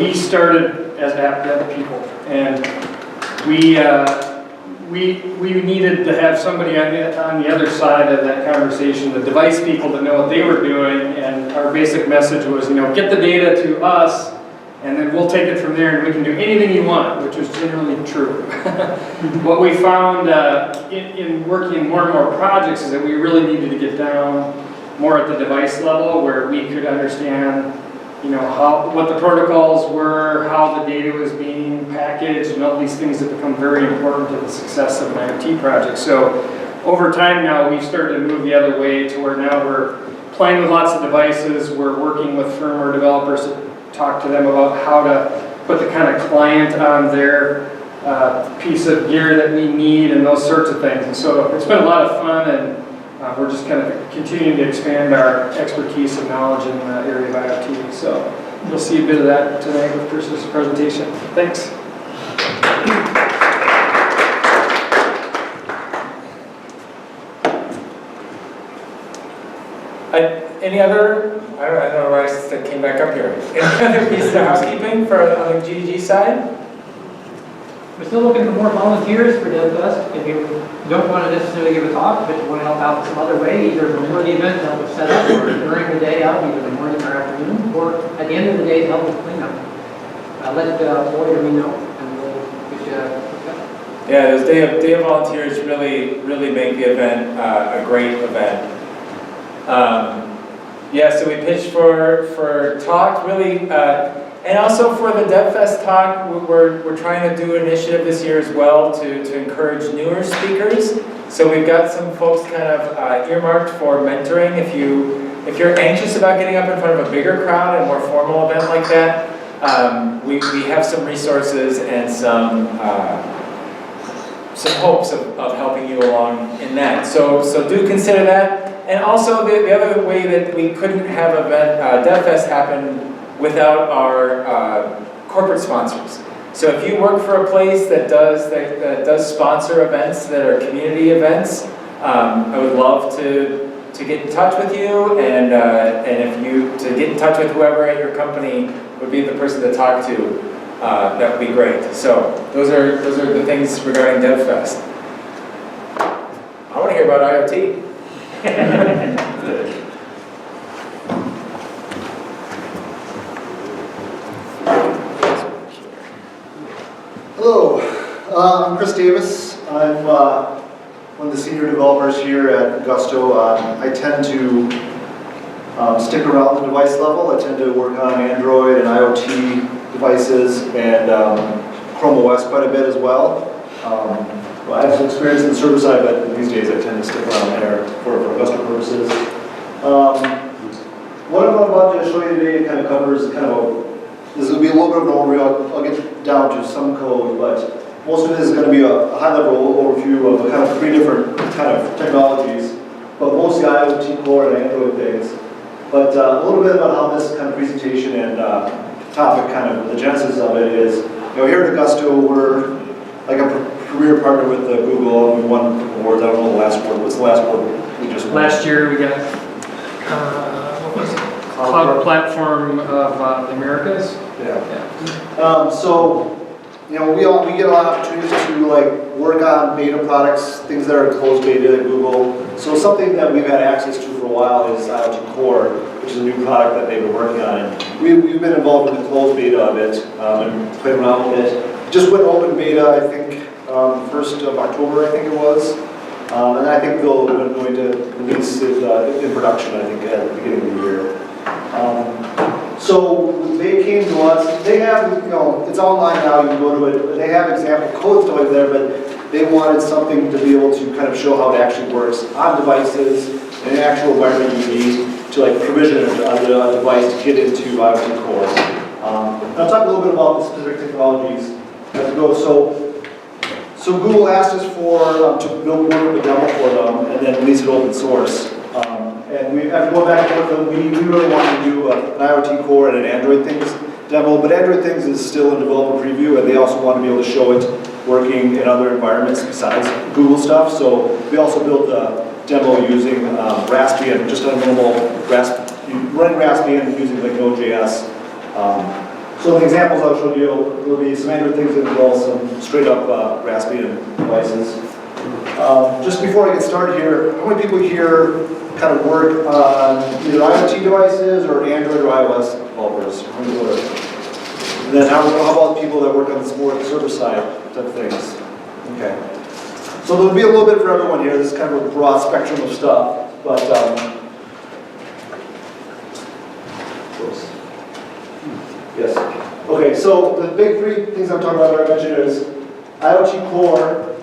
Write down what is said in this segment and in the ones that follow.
we started as app dev people, and we needed to have somebody on the other side of that conversation, the device people, to know what they were doing. And our basic message was, get the data to us, and then we'll take it from there, and we can do anything you want, which was generally true. What we found in working more and more projects is that we really needed to get down more at the device level, where we could understand what the protocols were, how the data was being packaged, and all these things that become very important to the success of an IoT project. So over time now, we've started to move the other way to where now we're playing with lots of devices. We're working with firmware developers to talk to them about how to put the kind of client on their piece of gear that we need and those sorts of things. And so it's been a lot of fun, and we're just kind of continuing to expand our expertise and knowledge in the area of IoT. So you'll see a bit of that tonight with Chris's presentation. Thanks. Any other, I don't know why I came back up here. Any other pieces of housekeeping for on the GDG side? We're still looking for more volunteers for DevFest. If you don't want to necessarily give a talk, but you want to help out in some other way, either before the event to help us set up, or during the day out, either the morning or afternoon, or at the end of the day to help with cleanup. Let Boyd or me know, and we'll get you hooked up. Yeah, those day of volunteers really make the event a great event. Yeah, so we pitched for talk, really, and also for the DevFest talk, we're trying to do an initiative this year as well to encourage newer speakers. So we've got some folks kind of earmarked for mentoring. If you're anxious about getting up in front of a bigger crowd and more formal event like that, we have some resources and some hopes of helping you along in that. So do consider that. And also the other way that we couldn't have DevFest happen without our corporate sponsors. So if you work for a place that does sponsor events that are community events, I would love to get in touch with you, and if you to get in touch with whoever at your company would be the person to talk to, that would be great. So those are the things regarding DevFest. I want to hear about IoT. Hello, I'm Chris Davis. I'm one of the senior developers here at Agosto. I tend to stick around the device level. I tend to work on Android and IoT devices and Chrome OS quite a bit as well. I have some experience in the server side, but these days I tend to stick around there for Agosto purposes. What I'm about to show you today kind of covers this will be a little bit of an overview. I'll get down to some code, but most of it is going to be a high-level overview of the kind of three different kind of technologies, but mostly IoT Core and Android things. But a little bit about how this kind of presentation and topic, kind of the genesis of it is, here at Agosto, we're like a premier partner with Google. We won awards. I don't know the last award. What's the last award we just won? Last year we got what was it? Cloud Platform of the Americas. Yeah. So we get a lot of opportunities to work on beta products, things that are closed beta at Google. So something that we've had access to for a while is IoT Core, which is a new product that they've been working on. And we've been involved with the closed beta of it and played around with it. Just went open beta, I think, 1st of October, I think it was. And I think they're going to release it in production, I think, at the beginning of the year. So they came to us. They have, it's online now. You can go to it. They have example code stuff there, but they wanted something to be able to kind of show how it actually works on devices in an actual environment you need to provision a device to get into IoT Core. I'll talk a little bit about the specific technologies as we go. So Google asked us to build one of the demo for them and then release it open source. And after going back and forth, we really wanted to do an IoT Core and an Android Things demo, but Android Things is still in developer preview, and they also want to be able to show it working in other environments besides Google stuff. So we also built a demo using Raspbian, just a normal running Raspbian using Node.js. So the examples I'll show you will be some Android things as well as some straight up Raspbian devices. Just before I get started here, how many people here kind of work on either IoT devices or Android or iOS developers? How many people are? And then how about people that work on the more server side type things? Okay. So there'll be a little bit for everyone here. This is kind of a broad spectrum of stuff, but yes. Okay, so the big three things I'm talking about that I mentioned is IoT Core,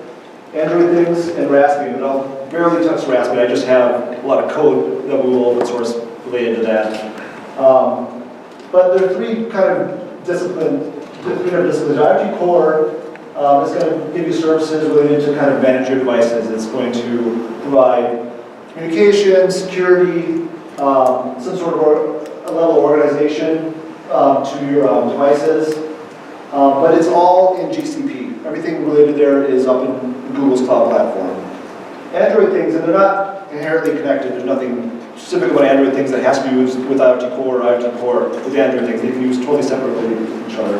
Android things, and Raspbian. And I'll barely touch Raspbian. I just have a lot of code that we will open source related to that. But there are three kind of disciplines. IoT Core is going to give you services related to kind of manage your devices. It's going to provide communication, security, some sort of a level of organization to your devices. But it's all in GCP. Everything related there is up in Google's cloud platform. Android things, and they're not inherently connected. There's nothing specific about Android things that has to be used with IoT Core or IoT Core with Android things. They can use totally separately from each other.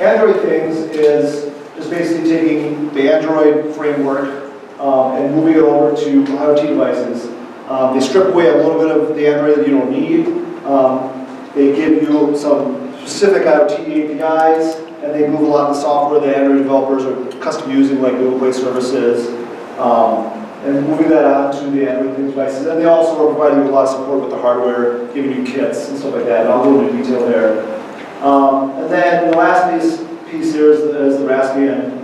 Android things is just basically taking the Android framework and moving it over to IoT devices. They strip away a little bit of the Android that you don't need. They give you some specific IoT APIs, and they move a lot of the software that Android developers are custom using, like Google Play services, and moving that on to the Android devices. And they also are providing you a lot of support with the hardware, giving you kits and stuff like that. And I'll go into detail there. And then the last piece here is the Raspbian,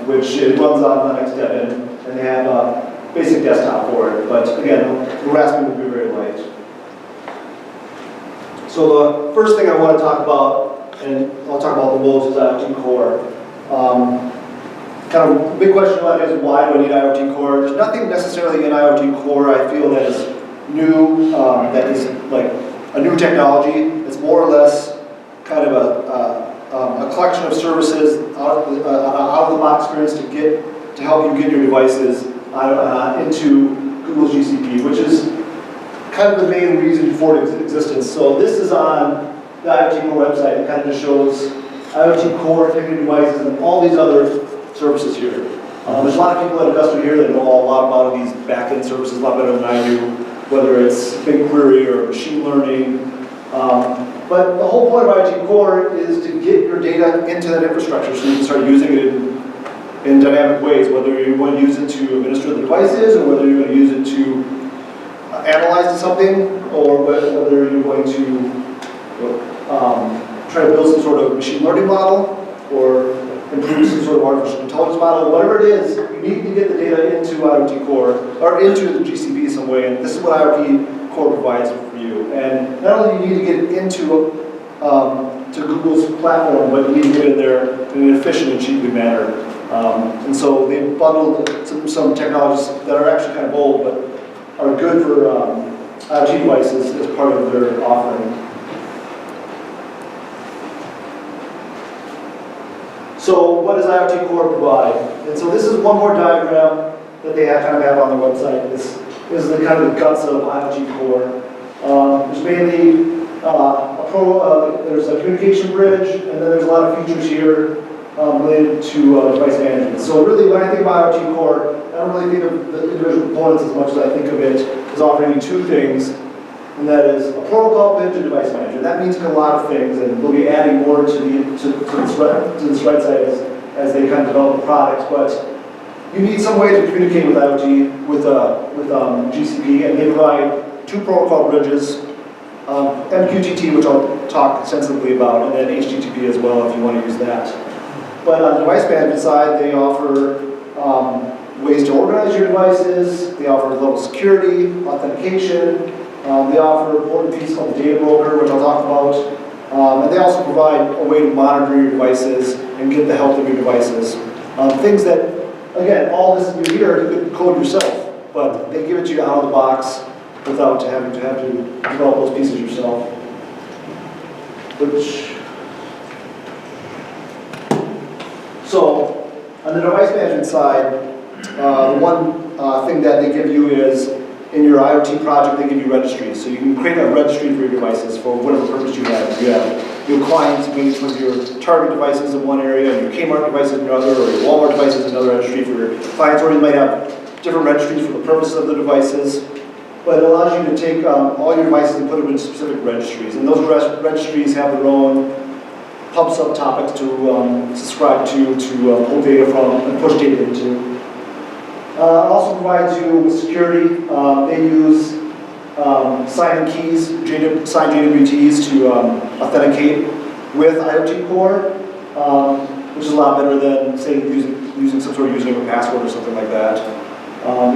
which it runs on Linux Debian, and they have a basic desktop for it. But again, the Raspbian will be very light. So the first thing I want to talk about, and I'll talk about the most, is IoT Core. Kind of big question about it is, why do I need IoT Core? There's nothing necessarily in IoT Core I feel that is new, that is like a new technology. It's more or less kind of a collection of services out of the box experience to help you get your devices into Google's GCP, which is kind of the main reason for its existence. So this is on the IoT Core website. It kind of just shows IoT Core, connected devices, and all these other services here. There's a lot of people at Augusta here that know a lot about these backend services a lot better than I do, whether it's BigQuery or machine learning. But the whole point of IoT Core is to get your data into that infrastructure so you can start using it in dynamic ways, whether you want to use it to administer the devices or whether you're going to use it to analyze something, or whether you're going to try to build some sort of machine learning model or improve some sort of artificial intelligence model. Whatever it is, you need to get the data into IoT Core or into the GCP some way, and this is what IoT Core provides for you. And not only do you need to get it into to Google's platform, but you need to get it there in an efficient and cheaply manner. And so they've bundled some technologies that are actually kind of old, but are good for IoT devices as part of their offering. So what does IoT Core provide? And so this is one more diagram that they kind of have on their website. This is the kind of the guts of IoT Core. There's mainly there's a communication bridge, and then there's a lot of features here related to device management. So really, when I think about IoT Core, I don't really think of the individual components as much as I think of it as offering you two things, and that is a protocol bridge and device manager. That means a lot of things, and we'll be adding more to this right side as they kind of develop the products. But you need some way to communicate with IoT with GCP, and they provide two protocol bridges, MQTT, which I'll talk extensively about, and then HTTP as well if you want to use that. But on the device management side, they offer ways to organize your devices. They offer level security, authentication. They offer an important piece called the data broker, which I'll talk about. And they also provide a way to monitor your devices and get the health of your devices. Things that, again, all this you here, you could code yourself, but they give it to you out of the box without having to develop those pieces yourself. So, on the device management side, the one thing that they give you is, in your IoT project, they give you registries. So you can create a registry for your devices for whatever purpose you have. If you have your clients meet with your Target devices in one area, and your Kmart devices in another, or your Walmart devices in another registry for your clients, or you might have different registries for the purpose of the devices. But it allows you to take all your devices and put them in specific registries, and those registries have their own pub subtopics to subscribe to pull data from, and push data into. It also provides you with security. They use sign-in keys, signed JWTs to authenticate with IoT Core, which is a lot better than, say, using some sort of username or password or something like that.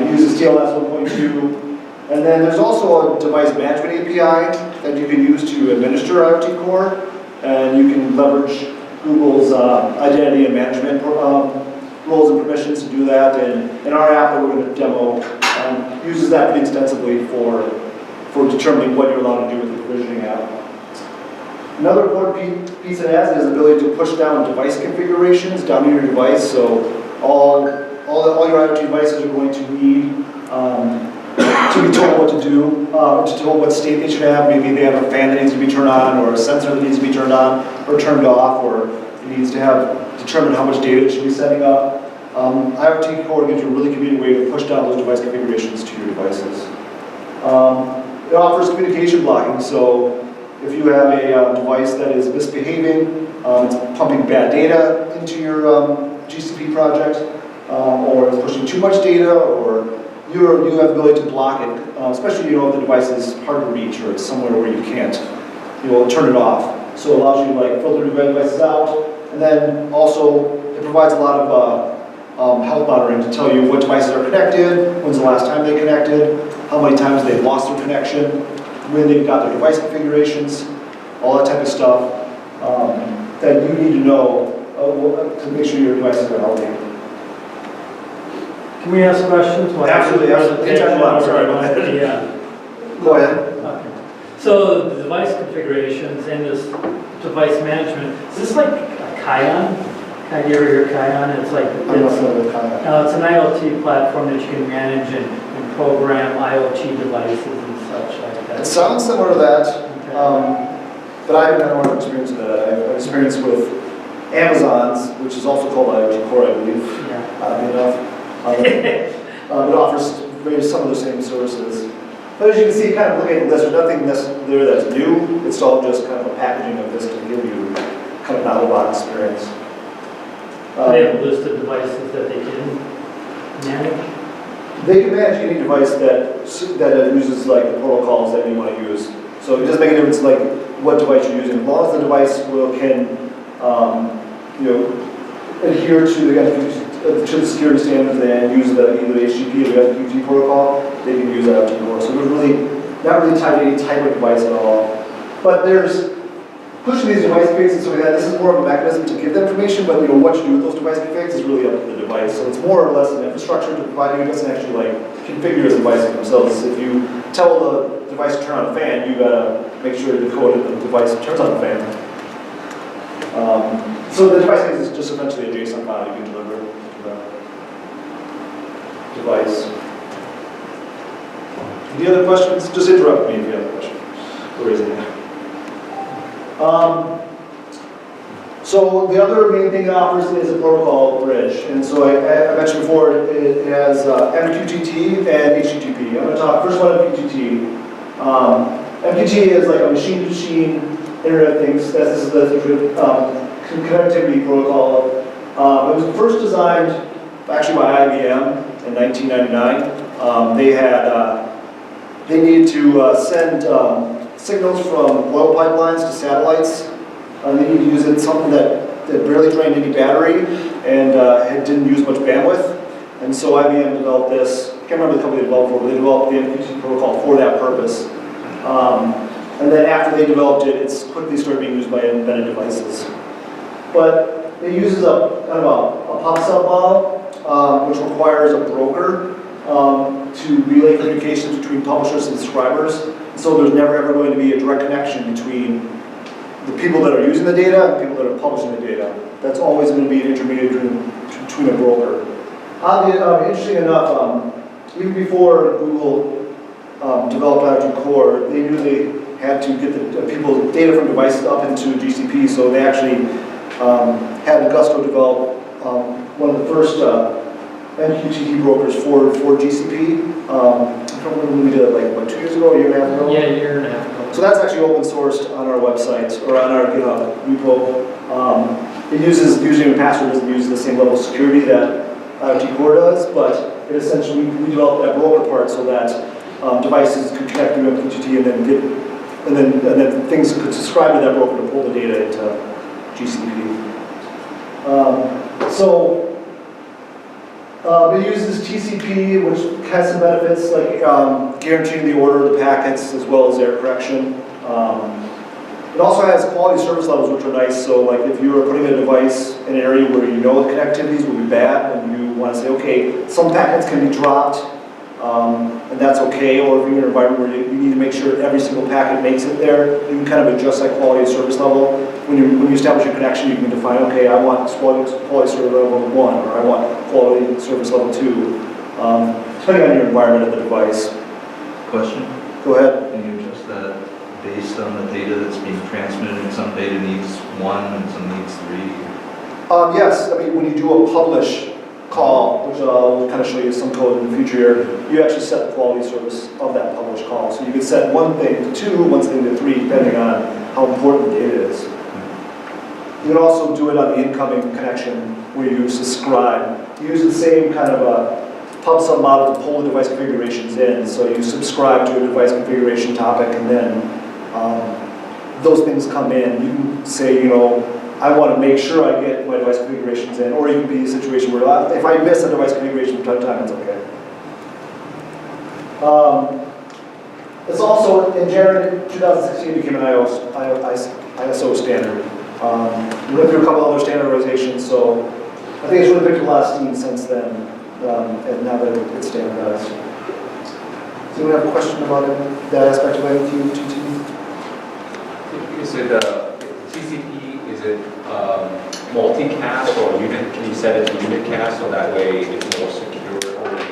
It uses TLS 1.2. And then there's also a device management API that you can use to administer IoT Core, and you can leverage Google's identity and management roles and permissions to do that. And in our app that we're going to demo, uses that pretty extensively for determining what you're allowed to do with the provisioning app. Another important piece it has is the ability to push down device configurations down to your device. So all your IoT devices are going to need to be told what to do, to tell what state they should have. Maybe they have a fan that needs to be turned on, or a sensor that needs to be turned on or turned off, or it needs to have determined how much data it should be sending up. IoT Core gives you a really convenient way to push down those device configurations to your devices. It offers communication blocking, so if you have a device that is misbehaving, it's pumping bad data into your GCP project, or it's pushing too much data, or you have the ability to block it, especially if the device is hard to reach or it's somewhere where you can't, turn it off. So it allows you to filter devices out, and then also it provides a lot of health monitoring to tell you what devices are connected, when's the last time they connected, how many times they've lost their connection, when they've got their device configurations, all that type of stuff that you need to know to make sure your devices are healthy. Can we ask questions? Absolutely, I'm sorry about that. Yeah. Go ahead. Okay. So the device configurations and this device management, is this like a Kion? Have you ever heard of Kion? It's like, it's an IoT platform that you can manage and program IoT devices and such like that. It sounds similar to that, Okay. but I haven't had a lot of experience with that. I have experience with Amazon's, which is also called IoT Core, I believe, Yeah. oddly enough. It offers some of the same services. But as you can see, kind of looking at the list, there's nothing there that's new. It's all just kind of a packaging of this to give you kind of out-of-the-box experience. They have a list of devices that they can manage? They can manage any device that uses the protocols that you want to use. So it doesn't make a difference what device you're using. As long as the device can adhere to the security standards and use either the HTTP or the FTP protocol, they can use IoT Core. So we're not really tied to any type of device at all. But there's pushing these device configs and stuff like that. This is more of a mechanism to give the information, but what you do with those device configs is really up to the device. So it's more or less an infrastructure to provide you. It doesn't actually configure the devices themselves. If you tell the device to turn on a fan, you gotta make sure to decode it, the device turns on the fan. So the device is just essentially a JSON file you can deliver to the device. Any other questions? Just interrupt me if you have a question. Or raise it. So the other main thing it offers is a protocol bridge. And so I mentioned before, it has MQTT and HTTP. I'm going to talk first about MQTT. MQTT is like a machine-to-machine Internet of Things. This is the connectivity protocol. It was first designed actually by IBM in 1999. They needed to send signals from oil pipelines to satellites. They needed to use it something that barely drained any battery and it didn't use much bandwidth. And so IBM developed this. I can't remember the company they developed for, but they developed the MQTT protocol for that purpose. And then after they developed it, it's quickly started being used by embedded devices. But it uses a kind of a pub sub model, which requires a broker to relay communications between publishers and subscribers. So there's never ever going to be a direct connection between the people that are using the data and the people that are publishing the data. That's always going to be an intermediary between a broker. Interesting enough, even before Google developed IoT Core, they knew they had to get the people's data from devices up into GCP, so they actually had Agosto develop one of the first MQTT brokers for GCP. I don't remember when we did it, like, what, 2 years ago, a year and a half ago? Yeah, a year and a half ago. So that's actually open sourced on our website, or on our GitHub repo. It uses, usually a password doesn't use the same level of security that IoT Core does, but it essentially, we developed that broker part so that devices could connect through MQTT and then get, and then things could subscribe to that broker to pull the data into GCP. It uses TCP, which has some benefits like guaranteeing the order of the packets as well as error correction. It also has quality service levels, which are nice. So, like, if you are putting a device in an area where you know the connectivities will be bad, and you want to say, okay, some packets can be dropped, and that's okay. Or if you're in an environment where you need to make sure every single packet makes it there, you can kind of adjust that quality of service level. When you establish your connection, you can define, okay, I want quality service level 1, or I want quality service level 2, depending on your environment of the device. Question? Go ahead. Can you adjust that based on the data that's being transmitted, and some data needs 1 and some needs 3? Yes, I mean, when you do a publish call, which I'll kind of show you some code in the future here, you actually set the quality service of that publish call. So you can set one thing to 2, one thing to 3, depending on how important the data is. You can also do it on the incoming connection where you subscribe. You use the same kind of a pub sub model to pull the device configurations in. So you subscribe to a device configuration topic, and then those things come in. You can say, you know, I want to make sure I get my device configurations in, or you can be in a situation where if I miss a device configuration from time to time, it's okay. It's also, in January 2016, became an ISO standard. We went through a couple other standardizations, so I think it's really picked up a lot of steam since then, and now that it's standardized. Does anyone have a question about that aspect of MQTT? Is it TCP? Is it multicast or unit? Can you set it to unicast so that way it's more secure, only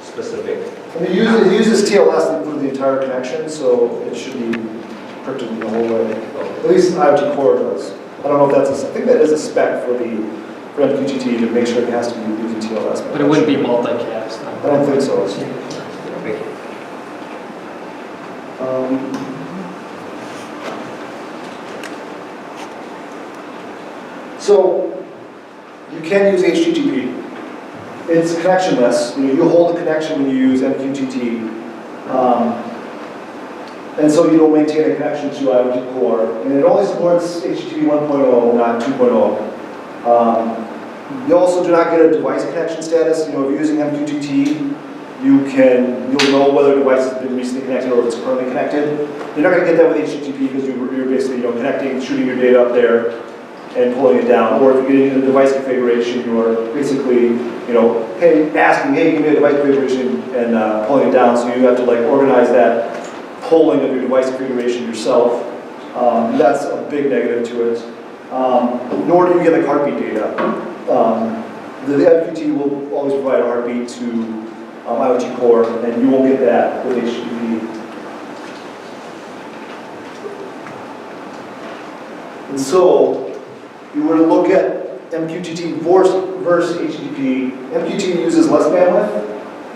specific? And it uses TLS for the entire connection, so it should be encrypted the whole way. At least IoT Core does. I don't know if that's I think that is a spec for MQTT to make sure it has to be using TLS. But it wouldn't be multicast. I don't think so. Thank you. So you can use HTTP. It's connectionless. You hold the connection when you use MQTT. And so you don't maintain a connection to IoT Core. And it only supports HTTP 1.0, not 2.0. You also do not get a device connection status. You know, if you're using MQTT, you'll know whether a device has been recently connected or if it's currently connected. You're not going to get that with HTTP because you're basically connecting, shooting your data up there, and pulling it down. Or if you're getting a device configuration, you're basically, asking, hey, give me a device configuration, and pulling it down. So you have to organize that pulling of your device configuration yourself. That's a big negative to it. Nor do you get heartbeat data. The MQTT will always provide a heartbeat to IoT Core, and you won't get that with HTTP. And so, if you were to look at MQTT versus HTTP, MQTT uses less bandwidth,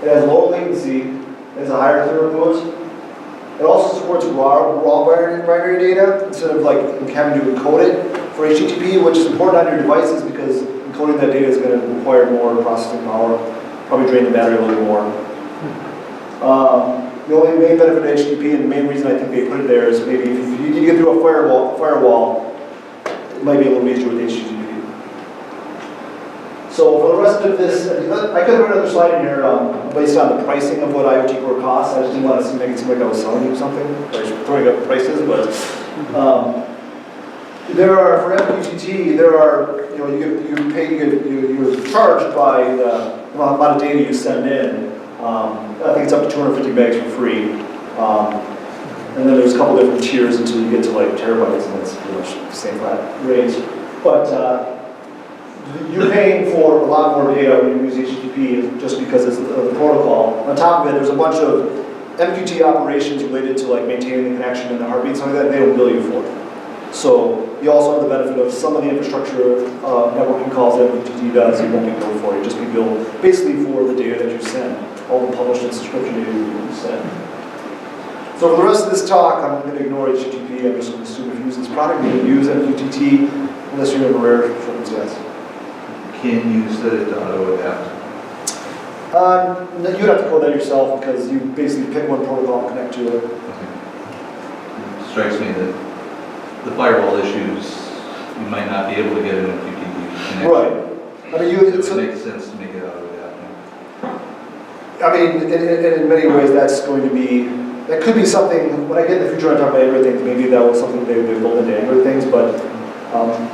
it has lower latency, it has a higher throughput. It also supports raw binary data instead of having to encode it for HTTP, which is important on your devices because encoding that data is going to require more processing power, probably drain the battery a little more. The only main benefit of HTTP, and the main reason I think they put it there, is maybe if you need to get through a firewall, it might be a little easier with HTTP. So for the rest of this, I could put another slide in here based on the pricing of what IoT Core costs. I just didn't want to make it seem like I was selling you something, or throwing up prices, but there are, for MQTT, you're charged by the amount of data you send in. I think it's up to 250 megs for free. And then there's a couple different tiers until you get to terabytes, and it's pretty much the same flat rate. But you're paying for a lot more data when you use HTTP just because it's the protocol. On top of it, there's a bunch of MQT operations related to like maintaining the connection and the heartbeat and something like that, they don't bill you for. So you also have the benefit of some of the infrastructure networking calls that MQTT does, you won't be billed for. You just be billed basically for the data that you send, all the published and subscription data you send. So for the rest of this talk, I'm going to ignore HTTP. I'm just going to assume if you use this product, you can use MQTT unless you're in a rare circumstance. Can you set it to auto-adapt? You'd have to code that yourself because you basically pick one protocol and connect to it. Okay. It strikes me that the firewall issues, you might not be able to get an MQTT connection. Right. I mean, It would make sense to make it auto-adapt. I mean, in many ways, that's going to be, that could be something, when I get in the future, I talk about Android things, maybe that was something they build into Android things, but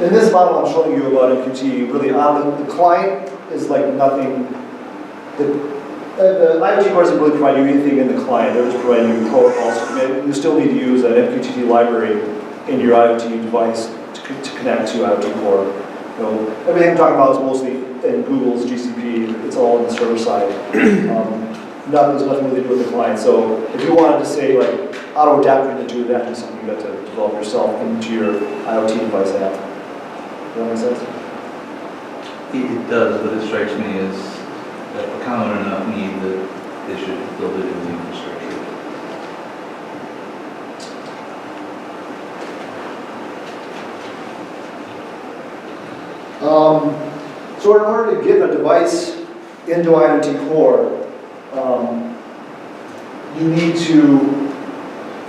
in this model I'm showing you about MQT, really on the client is like nothing, the IoT Core doesn't really provide you anything in the client, they're just providing you protocols. You still need to use an MQTT library in your IoT device to connect to IoT Core. You know, everything I'm talking about is mostly in Google's GCP, it's all on the server side. There's nothing really to do with the client. So if you wanted to say like auto-adapt into that, is something you have to develop yourself into your IoT device app. Does that make sense? It does, but it strikes me as a common enough need that they should build it in the infrastructure. So in order to get a device into IoT Core, you need to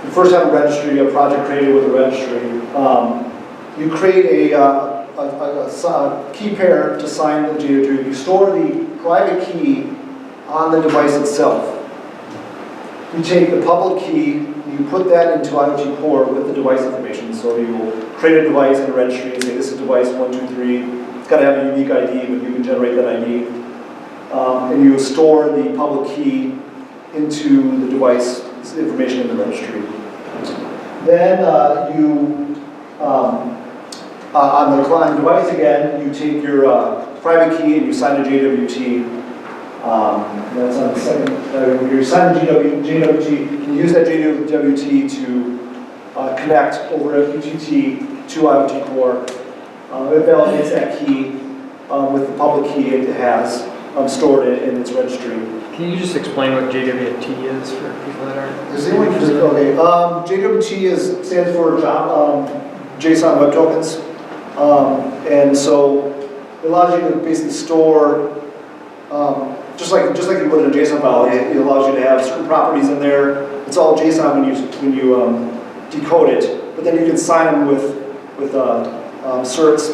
you first have a registry, a project created with a registry. You create a key pair to sign the GDG. You store the private key on the device itself. You take the public key, you put that into IoT Core with the device information. So you will create a device in a registry and say this is device 123. It's got to have a unique ID, but you can generate that ID. And you store the public key into the device information in the registry. Then on the client device again, you take your private key and you sign a JWT. That's on the second. You sign the JWT. You use that JWT to connect over MQTT to IoT Core. It validates that key with the public key it has stored in its registry. Can you just explain what JWT is for people that aren't? Is anyone okay? JWT stands for JSON Web Tokens, and so it allows you to basically store, just like you would in a JSON file. It allows you to have certain properties in there. It's all JSON when you decode it, but then you can sign them with certs,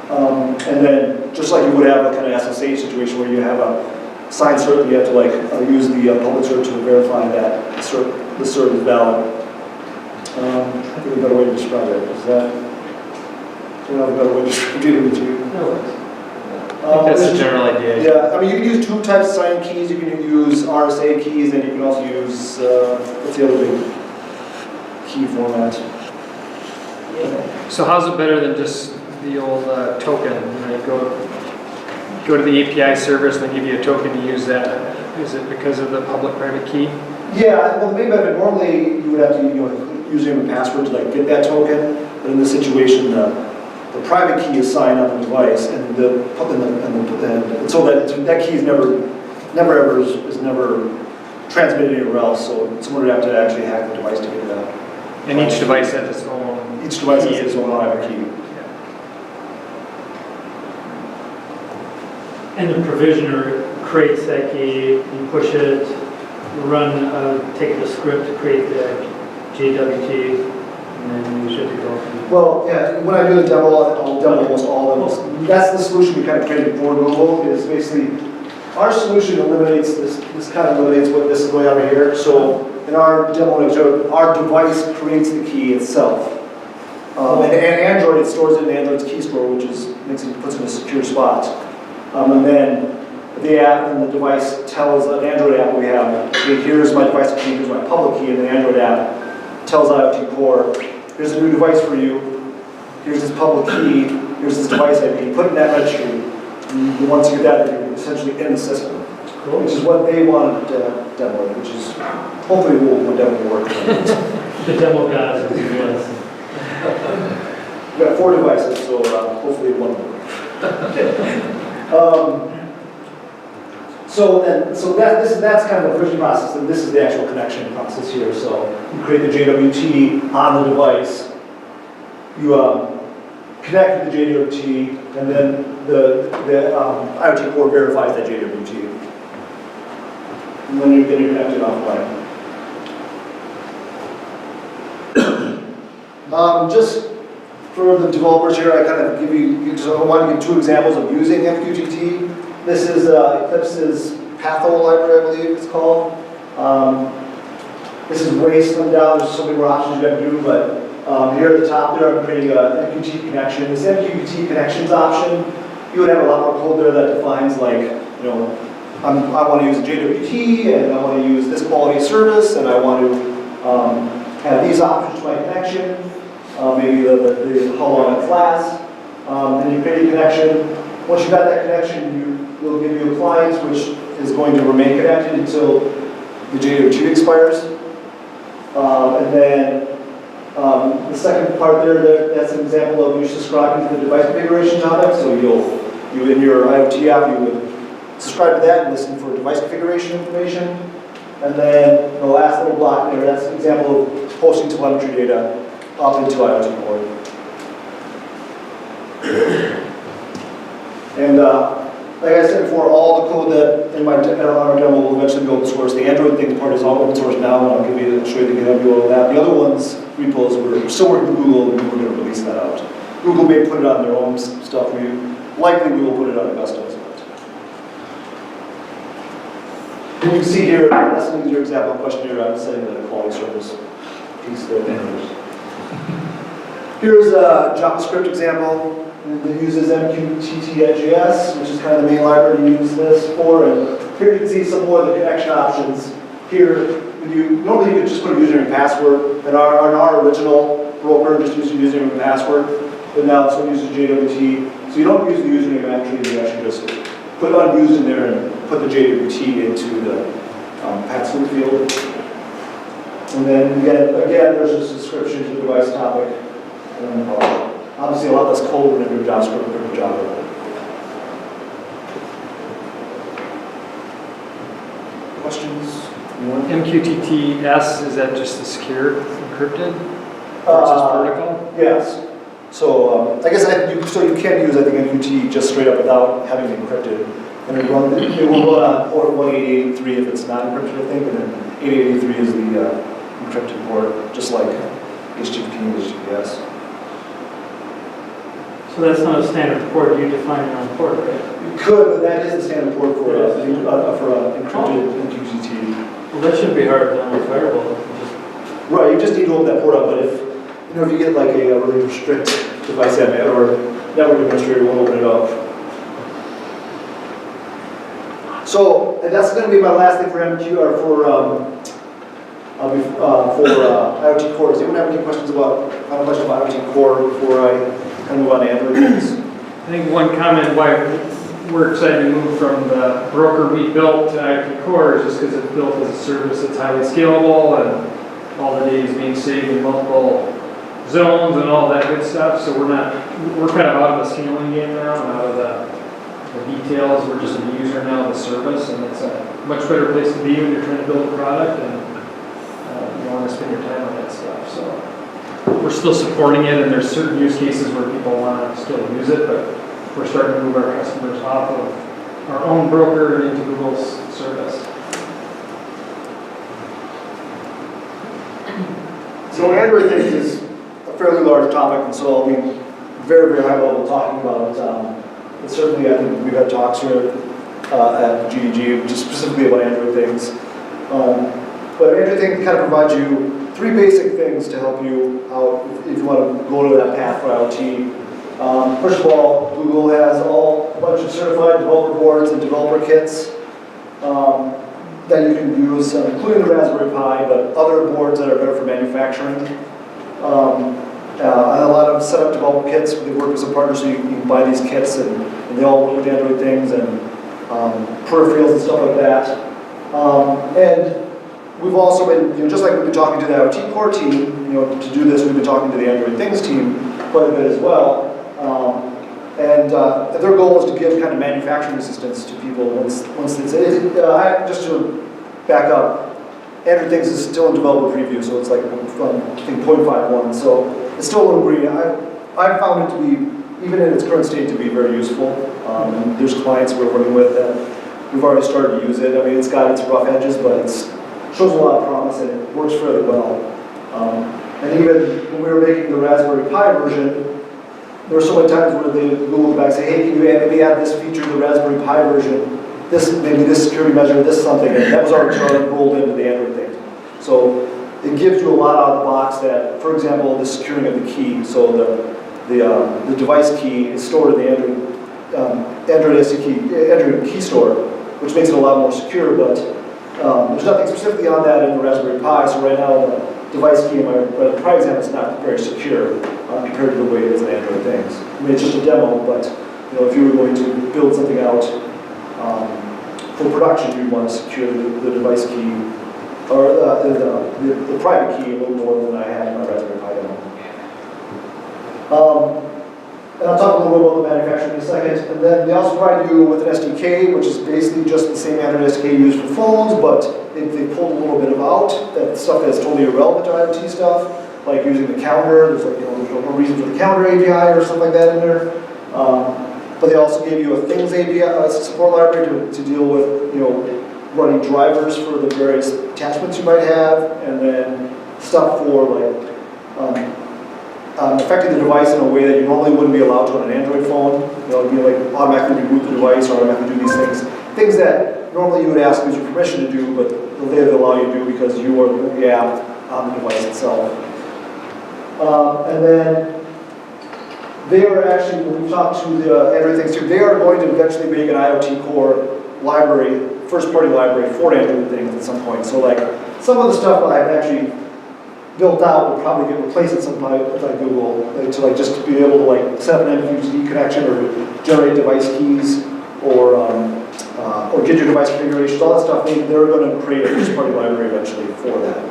and then just like you would have a kind of SSH situation where you have a signed cert, you have to use the public cert to verify that the cert is valid. I think a better way to describe it is that. Do you have a better way to describe it to you? No. I think that's the general idea. Yeah, I mean you can use two types of signed keys. You can use RSA keys, and you can also use what's the other big key format? So how's it better than just the old token? You go to the API service and they give you a token to use that. Is it because of the public-private key? Yeah, well, maybe normally you would have to username and password to get that token, but in this situation, the private key is signed on the device, and so that key is never transmitted anywhere else. So someone would have to actually hack the device to get that. And each device has its own. Each device has its own private key. And the provisioner creates that key, you push it, take the script to create the JWT, and then you should be going. Well, yeah, when I do the demo, I'll demo almost all of them. That's the solution we kind of created for Google, is basically, our solution eliminates this kind of eliminates what this is going on here. So in our demo, our device creates the key itself. And Android, it stores it in Android's key store, which puts it in a secure spot. And then the app and the device tells an Android app we have, okay, here's my device key, here's my public key, and the Android app tells IoT Core, here's a new device for you, here's this public key, here's this device ID, put it in that registry. And once you get that, you're essentially in the system. Cool. which is what they wanted to demo, which is, hopefully will demo work. The demo guys will do this. We've got 4 devices, so hopefully one will work. That's kind of the bridging process, and this is the actual connection process here. So you create the JWT on the device, you connect with the JWT, and then the IoT Core verifies that JWT. And then you're connected offline. Just for the developers here, I kind of give you, so I want to give 2 examples of using MQTT. This is Eclipse's Patho library, I believe it's called. This is way slimmed down, there's so many more options you have to do, but here at the top there, I'm creating an MQTT connection. This MQTT connections option, you would have a lot more code there that defines, like, you know, I want to use a JWT, and I want to use this quality of service, and I want to have these options to my connection, maybe how long it lasts. Then you create a connection. Once you've got that connection, we'll give you a client which is going to remain connected until the JWT expires. And then the second part there, that's an example of you subscribing to the device configuration topic. So you in your IoT app, you would subscribe to that and listen for device configuration information. And then the last little block there, that's an example of posting telemetry data up into IoT Core. And like I said before, all the code that in our demo will eventually be open source. The Android thing part is all open source now, and I'll show you the GitHub URL of that. The other ones, repos, we're still working with Google, and we're going to release that out. Google may put it on their own stuff. Likely we will put it on Agosto's. And you can see here, that's an easier example question here. I'm setting the quality service piece there. Here's a JavaScript example. It uses MQTT.js, which is kind of the main library to use this for. And here you can see some more of the connection options. Here, normally you could just put a username and password. And our original broker just used a username and password. But now this one uses JWT. So you don't use the username actually, you actually just put unused in there and put the JWT into the password field. And then again, there's a subscription to the device topic. And obviously, a lot less code when you do JavaScript or Java. Questions? MQTT-S, is that just the secure encrypted? Or is this vertical? Yes. So I guess you can use, I think, MQTT just straight up without having it encrypted. And it will run on port 18883 if it's not encrypted, I think, and then 8883 is the encrypted port, just like HTTP and HTTPS. So that's not a standard port, you define your own port, right? You could, but that is the standard port for encrypted MQTT. Well, that shouldn't be hard on a firewall. Right, you just need to open that port up, but if you get like a really strict device admin or network administrator won't open it up. So, and that's going to be my last thing for MQ or for IoT Core. Does anyone have any questions about IoT Core before I kind of move on to Android things? I think one comment why we're excited to move from the broker we built to IoT Core is just because it's built as a service that's highly scalable and all the data is being saved in multiple zones and all that good stuff. So we're kind of out of the scaling game now and out of the details. We're just a user now of the service, and it's a much better place to be when you're trying to build a product and you want to spend your time on that stuff. So we're still supporting it, and there's certain use cases where people want to still use it, but we're starting to move our customers off of our own broker and into Google's service. So Android things is a fairly large topic, and so I'll be very, very high level talking about it. And certainly, I think we've had talks here at GDG just specifically about Android things. But Android things kind of provides you 3 basic things to help you out if you want to go to that path for IoT. First of all, Google has a bunch of certified developer boards and developer kits that you can use, including the Raspberry Pi, but other boards that are better for manufacturing. And a lot of setup development kits. They work with some partners, so you can buy these kits, and they all work with Android things. And peripherals and stuff like that. And we've also been, just like we've been talking to the IoT Core team, to do this, we've been talking to the Android Things team quite a bit as well. And their goal is to give kind of manufacturing assistance to people once it's, just to back up, Android Things is still in development preview, so it's like from, I think, 0.51, so it's still a little green. I found it to be, even in its current state, to be very useful. And there's clients we're working with that we've already started to use it. I mean, it's got its rough edges, but it shows a lot of promise and it works fairly well. And even when we were making the Raspberry Pi version, there were so many times where Google would back and say, hey, can you maybe add this feature to the Raspberry Pi version? Maybe this security measure, this something, and that was already rolled into the Android thing. So it gives you a lot out of the box that, for example, the securing of the key. So the device key is stored in the Android key store, which makes it a lot more secure, but there's nothing specifically on that in the Raspberry Pi, so right now the device key in my Pi example is not very secure compared to the way it is in Android things. I mean, it's just a demo, but if you were going to build something out for production, you'd want to secure the device key, or the private key a little more than I had in my Raspberry Pi demo. And I'll talk a little bit about the manufacturing in a second. And then they also provide you with an SDK, which is basically just the same Android SDK used for phones, but they pulled a little bit of out, that stuff that's totally irrelevant to IoT stuff, like using the calendar. There's there's no reason for the calendar API or something like that in there. But they also gave you a Things API support library to deal with, running drivers for the various attachments you might have, and then stuff for affecting the device in a way that you normally wouldn't be allowed to on an Android phone. It'd be like automatically reboot the device or automatically do these things. Things that normally you would ask user permission to do, but they allow you to do because you are the app on the device itself. And then they are actually, when we talk to the Android Things too, they are going to eventually make an IoT Core library, first-party library for Android Things at some point. So some of the stuff that I've actually built out will probably get replaced at some point by Google to just be able to set up an MQTT connection or generate device keys or get your device configurations, all that stuff. They're going to create a first-party library eventually for that.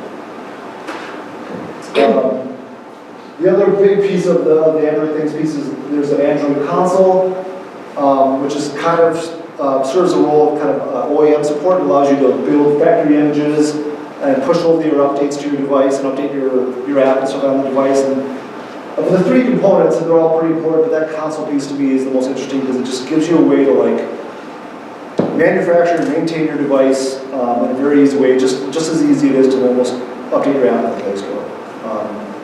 The other big piece of the Android Things piece is there's an Android console, which is kind of serves the role of kind of OEM support. It allows you to build factory images and push over your updates to your device and update your app and stuff on the device. And of the three components, and they're all pretty important, but that console piece to me is the most interesting because it just gives you a way to manufacture and maintain your device in a very easy way, just as easy it is to almost update your app in the Play Store.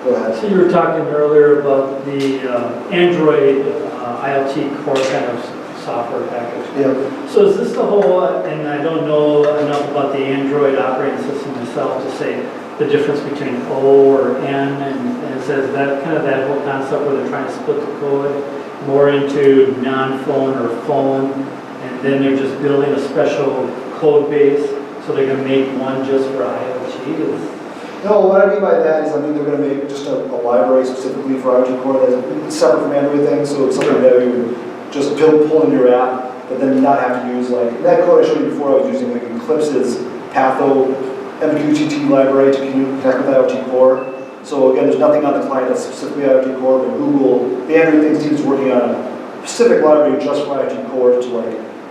Go ahead. So you were talking earlier about the Android IoT Core kind of software package. Yeah. So is this the whole, and I don't know enough about the Android operating system myself to say the difference between O or N, and it says that kind of that whole concept where they're trying to split the code more into non-phone or phone, and then they're just building a special code base, so they're going to make one just for IoT? No, what I mean by that is, they're going to make just a library specifically for IoT Core that's separate from Android things, so it's something that you would just pull into your app, but then not have to use that code I showed you before. I was using Eclipse's Patho MQTT library to connect with IoT Core. So again, there's nothing on the client that's specifically IoT Core, but Google, the Android Things team is working on a specific library just for IoT Core to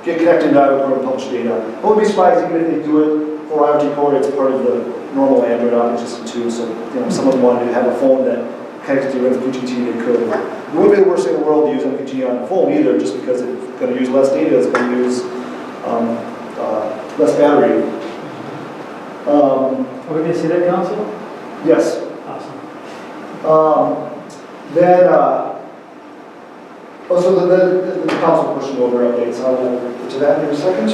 get connected to IoT Core and publish data. I wouldn't be surprised even if they do it for IoT Core. It's part of the normal Android operating system too. So if someone wanted to have a phone that connected to MQTT, they could. It wouldn't be the worst thing in the world to use MQTT on a phone either, just because it's going to use less data, it's going to use less battery. Are we going to see that console? Yes. Awesome. Also the console pushing over updates. I'll get to that in a second.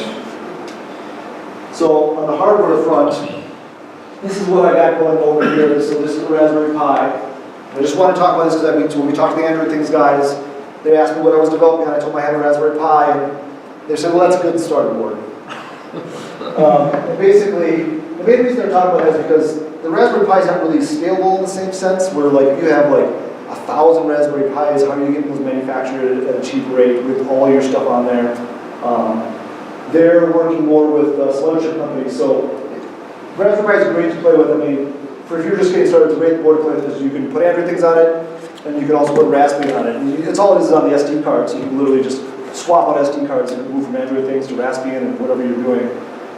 So on the hardware front, this is what I got going over here. So this is the Raspberry Pi. I just want to talk about this because when we talked to the Android Things guys, they asked me what I was developing, and I told them I had a Raspberry Pi, and they said, well, that's a good starting board. And basically, the main reason they're talking about that is because the Raspberry Pi is not really scalable in the same sense, where if you have 1,000 Raspberry Pis, how are you getting those manufactured at a cheap rate with all your stuff on there? they're working more with smaller chip companies. So Raspberry Pi is great to play with. I mean, if you're just getting started, it's a great board to play with because you can put Android things on it, and you can also put Raspberry on it. And it's all it is on the SD card, so you can literally just swap out SD cards and move from Android things to Raspberry and whatever you're doing.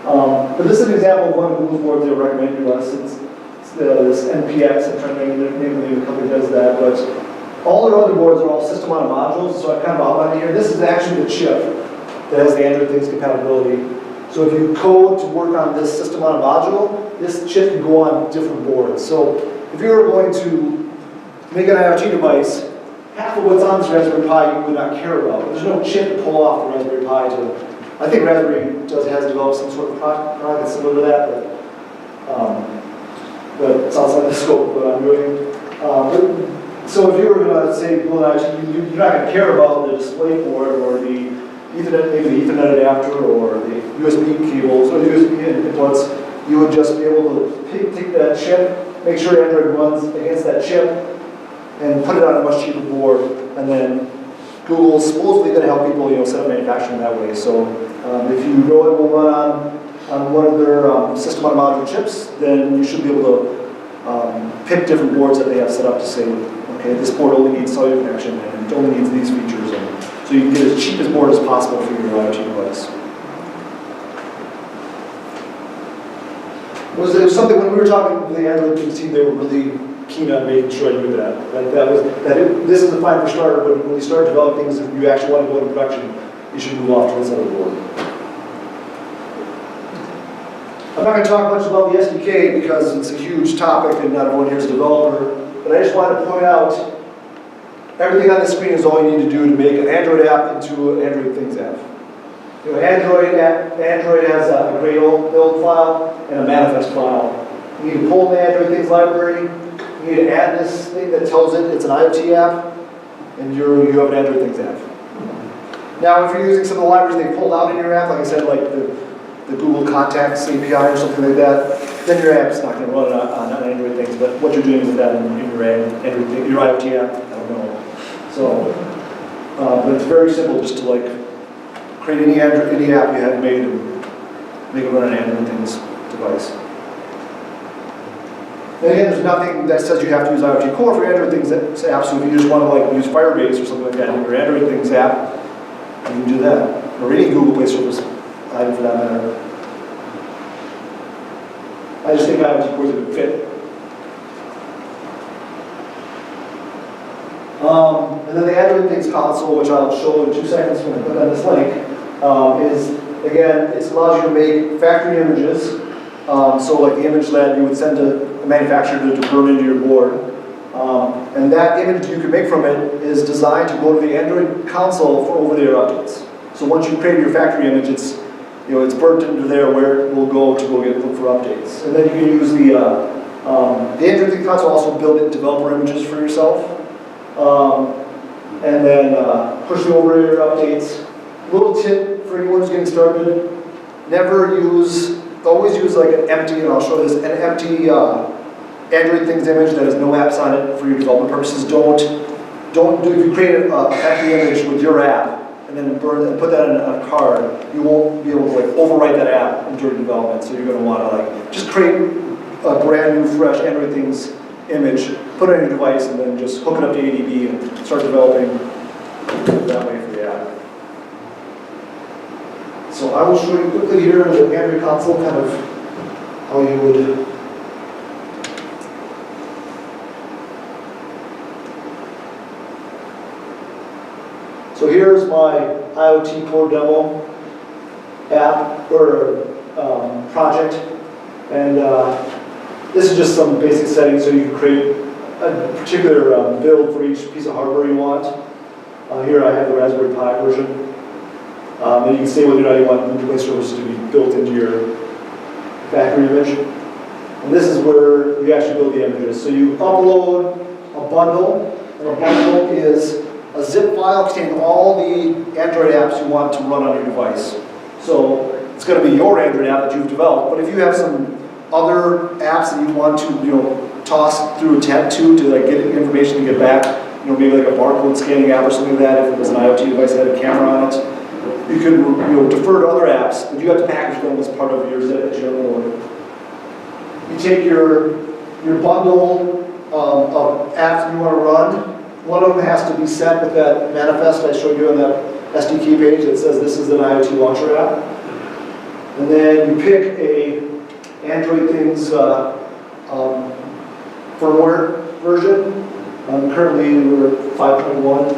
But this is an example of one of Google's boards they recommend to us. It's this NPX, I'm trying to name the company that does that, but all their other boards are all system-on modules, so I've kind of outlined it here. This is actually the chip that has the Android things compatibility. So if you code to work on this system-on module, this chip can go on different boards. So if you were going to make an IoT device, half of what's on this Raspberry Pi you would not care about. There's no chip to pull off the Raspberry Pi to. I think Raspberry has developed some sort of product that's similar to that, but it's outside the scope of what I'm doing. So if you were going to say, well, actually, you're not going to care about the display port or the Ethernet, maybe the Ethernet adapter or the USB cables or the USB inputs, you would just be able to take that chip, make sure Android runs against that chip, and put it on a much cheaper board. And then Google's supposedly going to help people, set up manufacturing that way. So if you know it will run on one of their system-on-module chips, then you should be able to pick different boards that they have set up to say, okay, this board only needs cellular connection and it only needs these features. And so you can get as cheap as board as possible for your IoT device. It was something when we were talking to the Android team, they were really keen on making sure I knew that. This is a fine for starter, but when you start developing things, if you actually want to go into production, you should move off to this other board. I'm not going to talk much about the SDK because it's a huge topic and not everyone here is a developer, but I just wanted to point out everything on the screen is all you need to do to make an Android app into an Android Things app. Android has a Gradle build file and a manifest file. You need to pull the Android Things library. You need to add this thing that tells it it's an IoT app, and you have an Android Things app. Now, if you're using some of the libraries they pulled out in your app, like I said, like the Google Contacts API or something like that, then your app's not going to run on Android Things. But what you're doing with that in your IoT app, I don't know. So, but it's very simple just to create any app you have made and make it run an Android Things device. And again, there's nothing that says you have to use IoT Core for Android Things app, so if you just want to use Firebase or something like that in your Android Things app, you can do that. Or any Google Play Service item for that matter. I just think IoT Core is a good fit. And then the Android Things console, which I'll show in 2 seconds when I put on this link, is, again, it allows you to make factory images. So like the image that you would send to a manufacturer to burn into your board. And that image you can make from it is designed to go to the Android console for over-the-air updates. So once you create your factory image, it's burnt into there where it will go to look for updates. And then you can use the Android Things console also build developer images for yourself. And then push the over-the-air updates. Little tip for anyone who's getting started, always use like an empty, and I'll show this, an empty Android Things image that has no apps on it for your development purposes. If you create a factory image with your app and then put that in a card, you won't be able to overwrite that app during development. So you're going to want to just create a brand new, fresh Android Things image, put it on your device, and then just hook it up to ADB and start developing that way for the app. So I will show you quickly here in the Android console kind of how you would So here's my IoT Core demo app or project, and this is just some basic settings so you can create a particular build for each piece of hardware you want. Here I have the Raspberry Pi version. And you can say whether or not you want Google Play Service to be built into your factory image. And this is where you actually build the images. So you upload a bundle, and a bundle is a zip file containing all the Android apps you want to run on your device. So it's going to be your Android app that you've developed, but if you have some other apps that you want to toss through a tab to get information to get back, maybe like a barcode scanning app or something like that, if it was an IoT device that had a camera on it, you can defer to other apps, but you have to package them as part of your order. You take your bundle of apps you want to run. One of them has to be set with that manifest I showed you on that SDK page that says this is an IoT launcher app. And then you pick a Android Things firmware version. Currently we're at 5.1.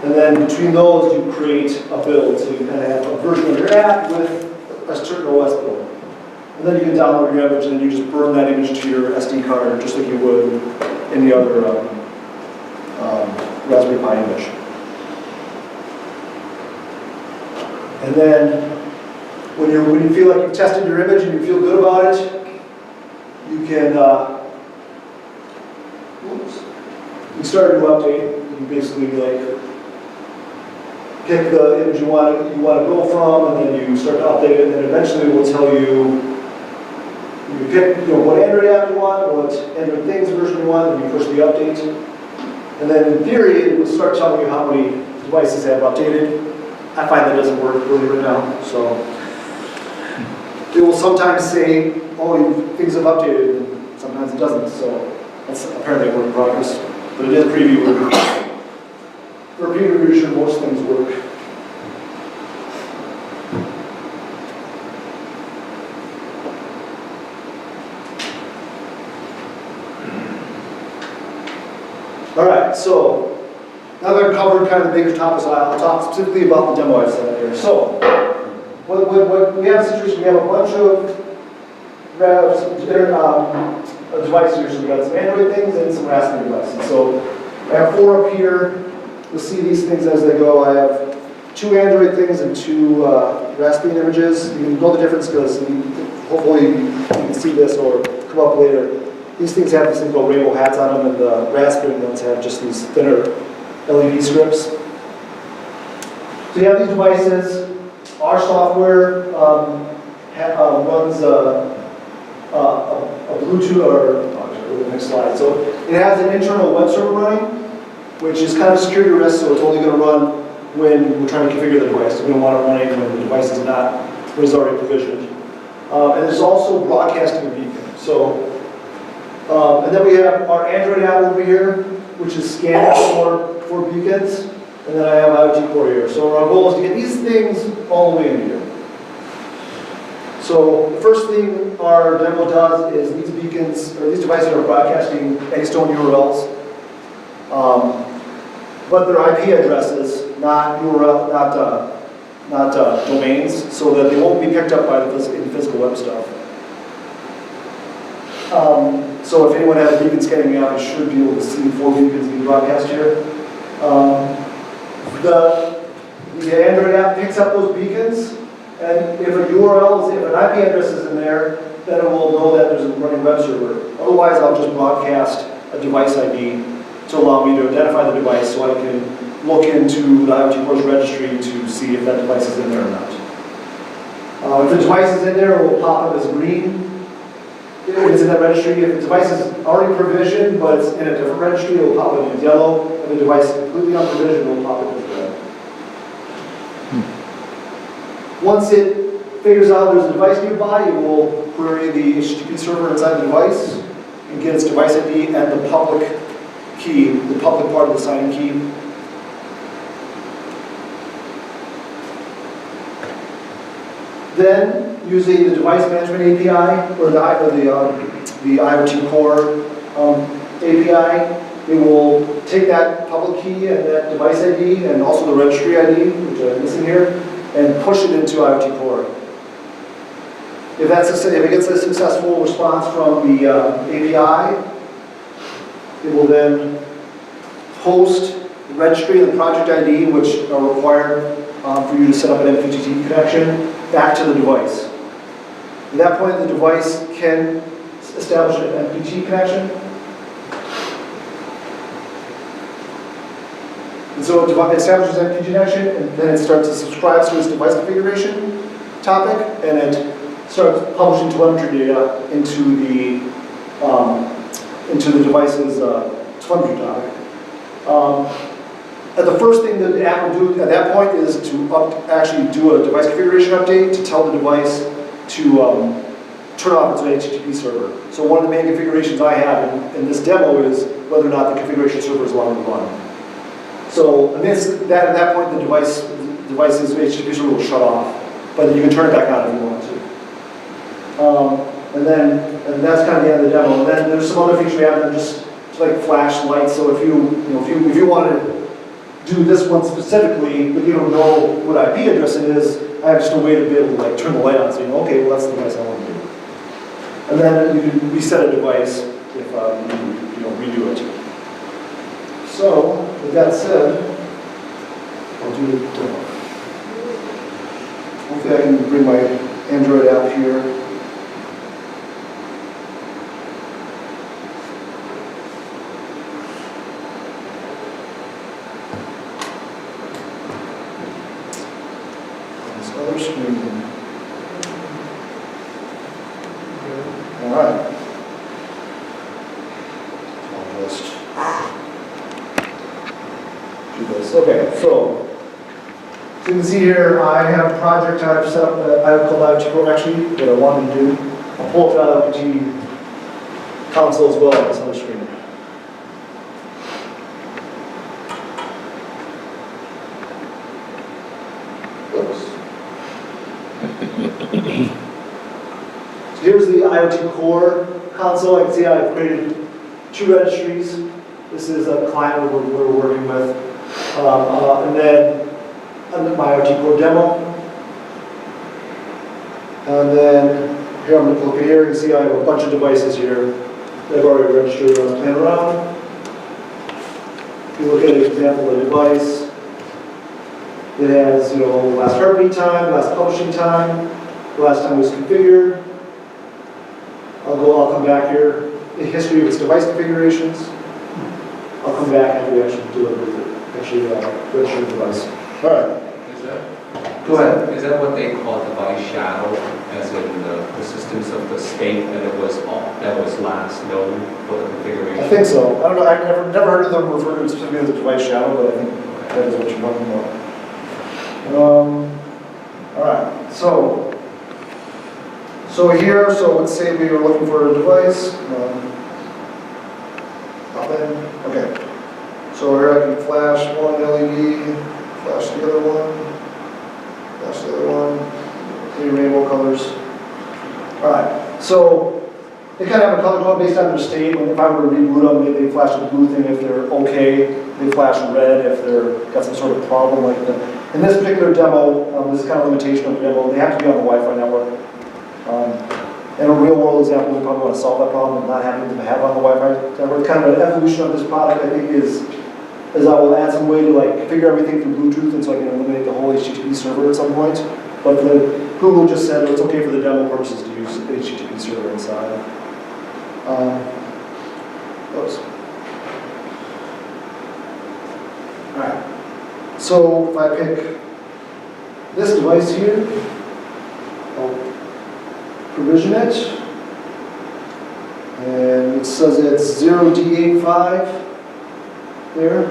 And then between those you create a build. So you kind of have a version of your app with a certain OS build. And then you can download your image and you just burn that image to your SD card just like you would any other Raspberry Pi image. And then when you feel like you've tested your image and you feel good about it, you can you start a new update. You basically pick the image you want to go from, and then you start to update it, and then eventually it will tell you. You pick what Android app you want, what Android Things version you want, and you push the update. And then in theory, it will start telling you how many devices have updated. I find that doesn't work really right now. So it will sometimes say, oh, things have updated, and sometimes it doesn't. So that's apparently a work in progress. But it is preview. For a preview version, most things work. All right, so now that I've covered kind of the bigger topics, I'll talk specifically about the demo I've set up here. So, what we have a situation, we have a bunch of devices here. So we've got some Android things and some Raspberry devices. So I have 4 up here. You'll see these things as they go. I have 2 Android things and 2 Raspberry images. You can know the difference because hopefully you can see this or come up later. These things have these things called rainbow hats on them, and the Raspberry ones have just these thinner LED strips. So you have these devices. Our software runs a Bluetooth, or go to the next slide. So it has an internal web server running, which is kind of security risk, so it's only going to run when we're trying to configure the device. We don't want it running when the device is not, when it's already provisioned. And there's also broadcasting a beacon. So and then we have our Android app over here, which is scanning for beacons. And then I have IoT Core here. So our goal is to get these things all the way in here. So the first thing our demo does is these beacons, or these devices are broadcasting Eddystone URLs. But they're IP addresses, not URL, not domains, so that they won't be picked up by the physical web stuff. So if anyone has a beacon scanning app, you should be able to see 4 beacons being broadcast here. The Android app picks up those beacons, and if a URL, if an IP address is in there, then it will know that there's a running web server. Otherwise, I'll just broadcast a device ID to allow me to identify the device so I can look into the IoT Core's registry to see if that device is in there or not. If the device is in there, it will pop up as green. If it's in that registry, if the device is already provisioned, but it's in a different registry, it will pop up as yellow. If the device is completely unprovisioned, it will pop up as red. Once it figures out there's a device nearby, it will query the HTTP server inside the device and get its device ID and the public key, the public part of the signing key. Then, using the device management API, or the IoT Core API, it will take that public key and that device ID and also the registry ID, which I'm missing here, and push it into IoT Core. If it gets a successful response from the API, it will then post the registry and the project ID, which are required for you to set up an MQTT connection, back to the device. At that point, the device can establish an MQTT connection. And so it establishes an MQTT connection, and then it starts to subscribe to its device configuration topic, and it starts publishing telemetry data into the device's telemetry topic. the first thing that the app will do at that point is to actually do a device configuration update to tell the device to turn off its HTTP server. So one of the main configurations I have in this demo is whether or not the configuration server is allowed to run. So at that point, the device's HTTP server will shut off, but you can turn it back on if you want to. And that's kind of the end of the demo. And then there's some other features we have that are just like flash lights. So if you wanted to do this one specifically, but you don't know what IP address it is, I have just a way to be able to like turn the light on, so you know, okay, well that's the device I want to do. And then you can reset a device if you redo it. So with that said, I'll do the demo. Hopefully I can bring my Android app here. Other screen. All right. I'll just do this. Okay, so you can see here, I have a project I've set up that I've called IoT Core actually that I wanted to do. I'll pull up that IoT console as well on this other screen. So here's the IoT Core console. I can see I've created 2 registries. This is a client we're working with. And then my IoT Core demo. And then here I'm going to look at here. You can see I have a bunch of devices here that I've already registered when I was playing around. If you look at an example of a device, it has, last heartbeat time, last publishing time, the last time it was configured. I'll come back here. The history of its device configurations. I'll come back after we actually deliver it, register the device. All right. Go ahead. Is that what they call device shadow, as in the systems of the state that was last known for the configuration? I think so. I don't know. I've never heard of them refer to it specifically as a device shadow, but I think that is what you're talking about. All right, so here, let's say we were looking for a device. Okay, so here I can flash one LED, flash the other one, flash the other one, 3 rainbow colors. All right, so they kind of have a color code based on their state. If I were to reboot them, they flash a blue thing if they're okay. They flash red if they're got some sort of problem like that. In this particular demo, this is kind of a limitation of the demo. They have to be on the Wi-Fi network. In a real-world example, we probably want to solve that problem and not having them have on the Wi-Fi network. Kind of an evolution of this product, I think, is I will add some way to configure everything through Bluetooth, and so I can eliminate the whole HTTP server at some point. But Google just said it's okay for the demo purposes to use the HTTP server inside. Oops. All right. So if I pick this device here, I'll provision it, and it says it's 0D85 there.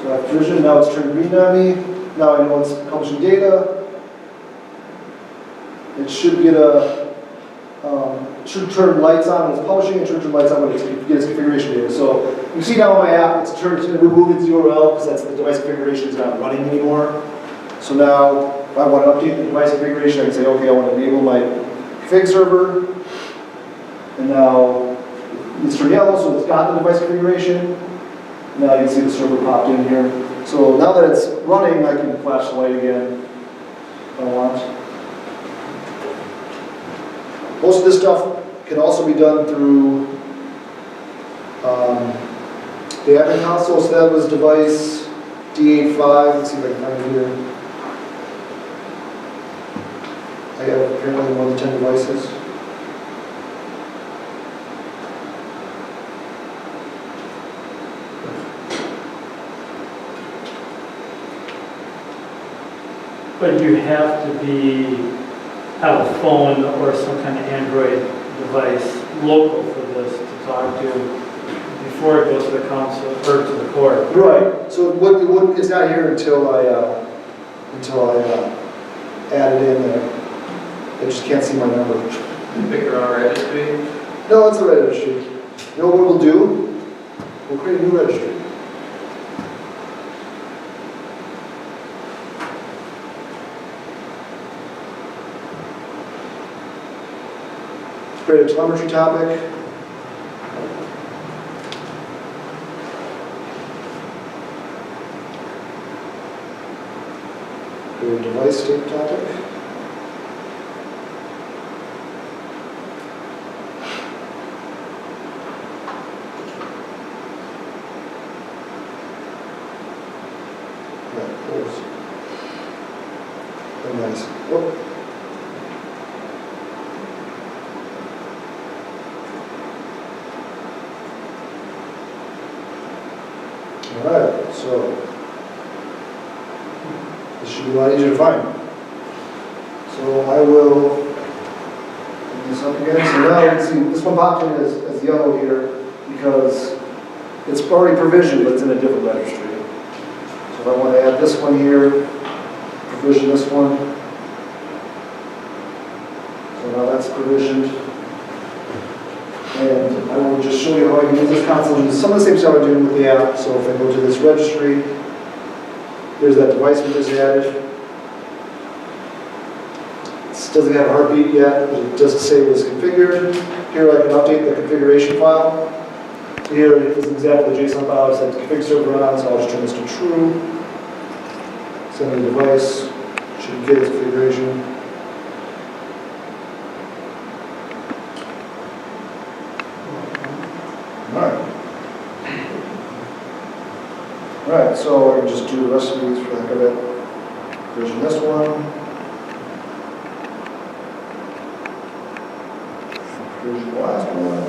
So I provision, now it's turned green on me. Now I know it's publishing data. It should get should turn lights on when it's publishing, and should turn lights on when it gets configuration data. So you see now on my app, it's removed its URL because that's the device configuration is not running anymore. So now, if I want to update the device configuration, I can say, okay, I want to enable my config server, and now it's turned yellow, so it's got the device configuration. Now you can see the server popped in here. So now that it's running, I can flash the light again if I want. Most of this stuff can also be done through the admin console. So that was device D85. Let's see if I can find it here. I have apparently more than 10 devices. But you have to have a phone or some kind of Android device local for this to talk to before it goes to the console or to the core. Right, so it's not here until I add it in there. I just can't see my number. Pick your own registry. No, it's a registry. You know what we'll do? We'll create a new registry. Create a telemetry topic. Create a device state topic. Yeah, close. Very nice. Oh. All right, so this should be a lot easier to find. So I will bring this up again. So now you can see this one popped in as yellow here because it's already provisioned, but it's in a different registry. So if I want to add this one here, provision this one. So now that's provisioned. And I will just show you how I can use this console. Use some of the same stuff I'm doing with the app. So if I go to this registry, there's that device we just added. This doesn't have a heartbeat yet, but it does say it was configured. Here I can update the configuration file. Here is an example of the JSON file. It said config server on, so I'll just turn this to true. Send the device, should get its configuration. Alright, so I can just do the rest of these for the heck of it. Provision this one. Provision the last one.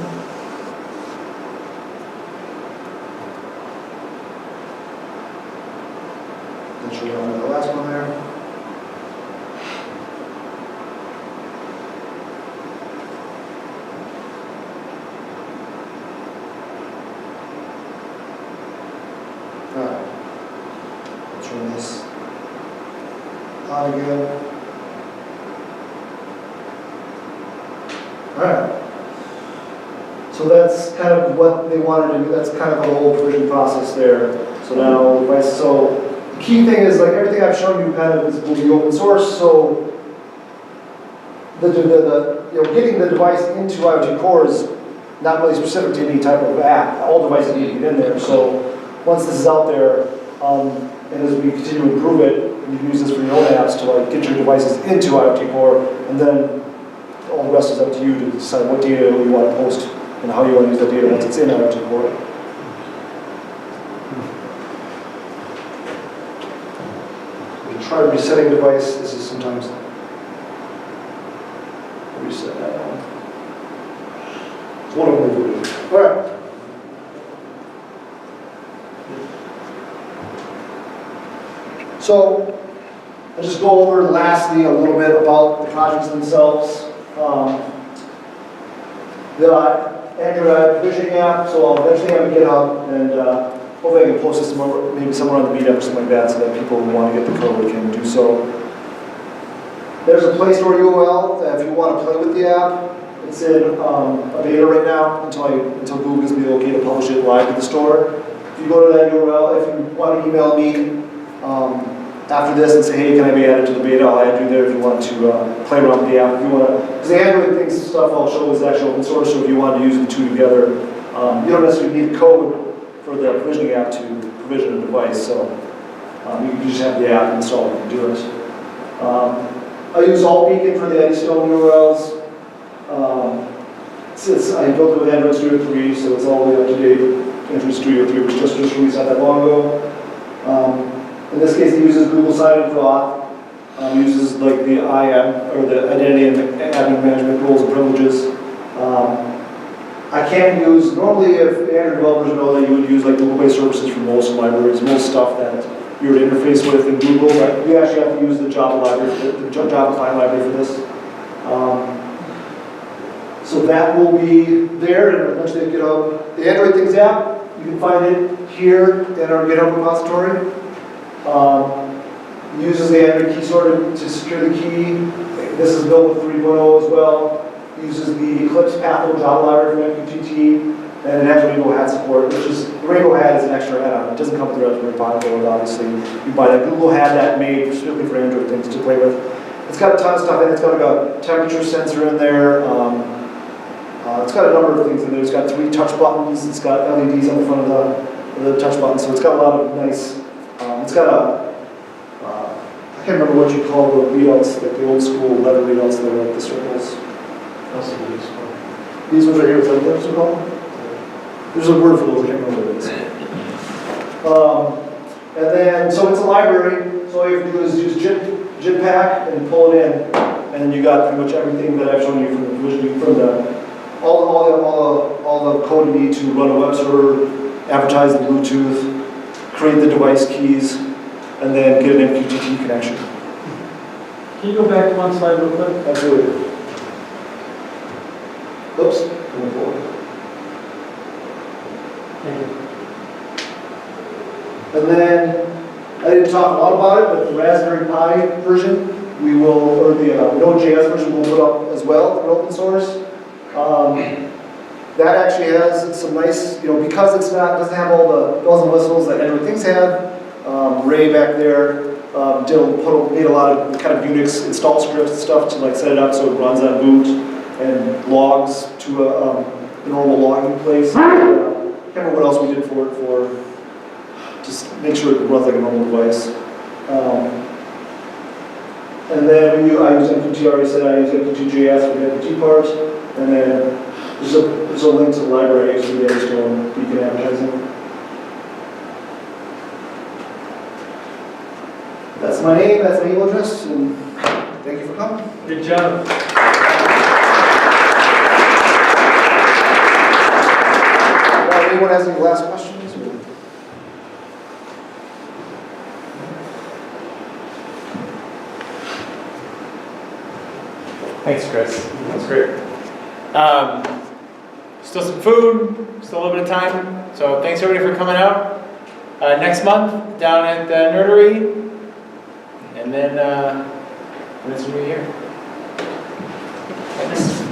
Then show you on the last one there. Turn this on again. Alright. So that's kind of what they wanted to do. That's kind of the whole provision process there. So now, the key thing is like everything I've shown you kind of is will be open source. So getting the device into IoT Core is not really specific to any type of app. All devices need to get in there. So once this is out there, and as we continue to improve it, you can use this for your own apps to like get your devices into IoT Core, and then all the rest is up to you to decide what data you want to post and how you want to use that data once it's in IoT Core. We can try resetting a device. This is sometimes reset that one. It's one of them we do. All right. So, I'll just go over lastly a little bit about the projects themselves. The Android provisioning app, so I'll eventually have a GitHub, and hopefully I can post this maybe somewhere on the meetup or something like that so that people who want to get the code can do so. There's a Play Store URL that if you want to play with the app. It's in a beta right now until Google gives me the okay to publish it live to the store. If you go to that URL, if you want to email me after this and say, hey, can I be added to the beta? I'll add you there if you want to play around with the app. If you want to, because the Android things stuff I'll show is actually open source, so if you want to use the two together, you don't necessarily need code for the provisioning app to provision a device, so you can just have the app installed and do it. I use AltBeacon for the Eddystone URLs. I built it with Android Studio 3, so it's all the way up to date. Android Studio 3 was just released not that long ago. In this case, it uses Google Sign-In for auth. Uses like the IAM, or the identity and admin management rules and privileges. I can use, normally if Android developers know that you would use like Google Play Services for most libraries, most stuff that you would interface with in Google, but we actually have to use the Java library, the Java client library for this. So that will be there, and eventually get out. The Android Things app You can find it here in our GitHub repository. Uses the Android key sorter to secure the key. This is built with 3.0 as well. Uses the Eclipse Pathway Java library from MQTT, and it has Rainbow Hat support, which is, the Rainbow Hat is an extra add-on. It doesn't come with the Raspberry Pi board, obviously. You buy that. Google had that made specifically for Android things to play with. It's got a ton of stuff in it. It's got like a temperature sensor in there. It's got a number of things in there. It's got 3 touch buttons. It's got LEDs on the front of the touch button, so it's got a lot of nice, it's got a, I can't remember what you call the readouts, like the old school letter readouts that are like the circles. These ones right here, is that what they're called? There's a word for those, I can't remember what it is. And then, so it's a library, so all you have to do is use Jetpack and pull it in, and then you got pretty much everything that I've shown you from the provisioning, from the all the code you need to run a web server, advertise the Bluetooth, create the device keys, and then get an MQTT connection. Can you go back to one slide real quick? Absolutely. Oops, going forward. Thank you. And then, I didn't talk a lot about it, but the Raspberry Pi version, we will, or the Node.js version we'll put up as well for open source. That actually has some nice, because it's not, doesn't have all the bells and whistles that Android things have. Ray back there made a lot of kind of Unix install scripts and stuff to like set it up so it runs on boot and logs to a normal logging place. I can't remember what else we did for it just make sure it runs like a normal device. And then I use MQTT, I already said I use MQTT.js for the MQTT part. And then there's a link to the library I use for the Eddystone beacon advertising. That's my name, that's my email address, and thank you for coming. Good job. Anyone has any last questions? Thanks, Chris. That's great. Still some food, still a little bit of time. So thanks everybody for coming out. Next month, down at the Nerdery. And then, when it's a new year. Thanks.